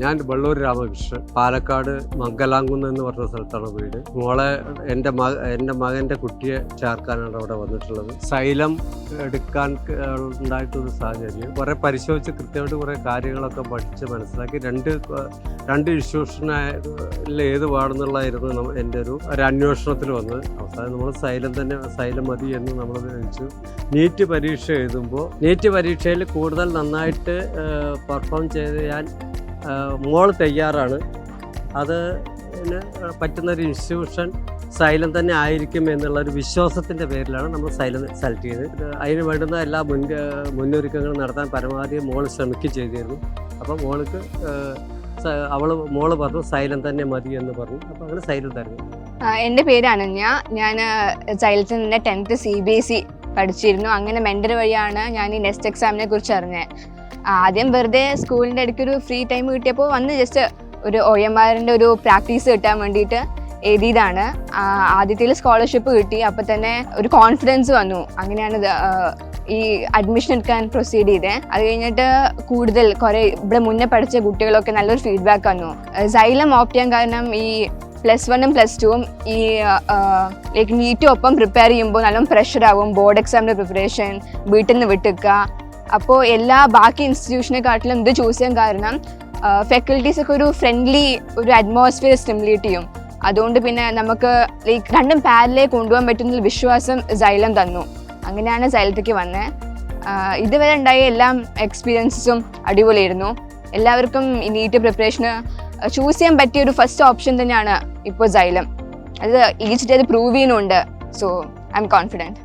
ഞാൻ വെള്ളൂർ രാമകൃഷ്ണൻ, പാലക്കാട് മംഗലാംകുന്ന് എന്ന് പറഞ്ഞ സ്ഥലത്താണ് വീട്. മോളെ എൻ്റെ മകൻ്റെ കുട്ടിയെ ചേർക്കാനാണ് അവിടെ വന്നിട്ടുള്ളത്. സൈലം എടുക്കാൻ ഉണ്ടായിട്ടൊരു സാഹചര്യം കുറെ പരിശോധിച്ച് കൃത്യമായിട്ട് കുറെ കാര്യങ്ങളൊക്കെ പഠിച്ച് മനസ്സിലാക്കി രണ്ട് ഇൻസ്റ്റിറ്റ്യൂഷനിൽ ഏത് വേണമെന്നുള്ളതായിരുന്നു എൻ്റെ ഒരു അന്വേഷണത്തിൽ വന്ന് അവസാനം നമ്മൾ സൈലം മതി എന്ന് നമ്മൾ വെച്ചു. നീറ്റ് പരീക്ഷ എഴുതുമ്പോൾ നീറ്റ് പരീക്ഷയിൽ കൂടുതൽ നന്നായിട്ട് പെർഫോം ചെയ്ത് ഞാൻ മോൾ തയ്യാറാണ്. അത് പറ്റുന്നൊരു ഇൻസ്റ്റിറ്റ്യൂഷൻ സൈലം തന്നെ ആയിരിക്കും എന്നുള്ളൊരു വിശ്വാസത്തിൻ്റെ പേരിലാണ് നമ്മൾ സൈലം സെലക്ട് ചെയ്തത്. അതിന് വേണ്ടുന്ന എല്ലാ മുന്നൊരുക്കങ്ങളും നടത്താൻ പരമാവധി മോൾ ശ്രമിക്കുകയും ചെയ്തിരുന്നു. അപ്പോൾ മോള് പറഞ്ഞു സൈലം തന്നെ മതി എന്ന് പറഞ്ഞു. അപ്പോൾ അങ്ങനെ സൈലം തരുന്നു. എൻ്റെ പേര് അനന്യ. ഞാൻ സൈലത്തിൽ നിന്ന് 10th CBSE പഠിച്ചിരുന്നു. അങ്ങനെ മെൻറ്റർ വഴിയാണ് ഞാൻ ഈ നെക്സ്റ്റ് എക്സാമിനെ കുറിച്ച് അറിഞ്ഞത്. ആദ്യം വെറുതെ സ്കൂളിൻ്റെ ഇടയ്ക്ക് ഒരു ഫ്രീ ടൈം കിട്ടിയപ്പോൾ വന്ന് ജസ്റ്റ് ഒരു OMRൻ്റെ ഒരു പ്രാക്ടീസ് കിട്ടാൻ വേണ്ടിയിട്ട് എഴുതിയതാണ്. ആദ്യത്തിൽ സ്കോളർഷിപ്പ് കിട്ടി. അപ്പോൾ തന്നെ ഒരു കോൺഫിഡൻസ് വന്നു. അങ്ങനെയാണ് ഈ അഡ്മിഷൻ എടുക്കാൻ പ്രൊസീഡ് ചെയ്തത്. അത് കഴിഞ്ഞിട്ട് കൂടുതൽ കുറേ ഇവിടെ മുന്നേ പഠിച്ച കുട്ടികളൊക്കെ നല്ലൊരു ഫീഡ്ബാക്ക് വന്നു. സൈലം ഓപ്റ്റ് ചെയ്യാൻ കാരണം ഈ +1ഉം +2ഉം ഈ ലൈക്ക് നീറ്റും ഒപ്പം പ്രിപ്പയർ ചെയ്യുമ്പോൾ നല്ലോണം പ്രഷറാവും. ബോർഡ് എക്സാമിൻ്റെ പ്രിപ്പറേഷൻ വീട്ടിൽ നിന്ന് വിട്ടുക. അപ്പോൾ എല്ലാ ബാക്കി ഇൻസ്റ്റിറ്റ്യൂഷനെക്കാട്ടിലും ഇത് ചൂസ് ചെയ്യാൻ കാരണം ഫാക്കൽറ്റീസ് ഒക്കെ ഒരു ഫ്രണ്ട്ലി ഒരു അറ്റ്മോസ്ഫിയർ സ്റ്റിമുലേറ്റ് ചെയ്യും. അതുകൊണ്ട് പിന്നെ നമുക്ക് ലൈക്ക് രണ്ടും പാരലേ കൊണ്ടുപോകാൻ പറ്റുന്ന വിശ്വാസം സൈലം തന്നു. അങ്ങനെയാണ് സൈലത്തേക്ക് വന്നത്. ഇതുവരെ ഉണ്ടായ എല്ലാ എക്സ്പീരിയൻസും അടിപൊളിയായിരുന്നു. എല്ലാവർക്കും ഈ നീറ്റ് പ്രിപ്പറേഷന് ചൂസ് ചെയ്യാൻ പറ്റിയ ഒരു ഫസ്റ്റ് ഓപ്ഷൻ തന്നെയാണ് ഇപ്പോൾ സൈലം. അത് ഈച്ച് ഡേ അത് പ്രൂവ് ചെയ്യുന്നുണ്ട്. So I M confident.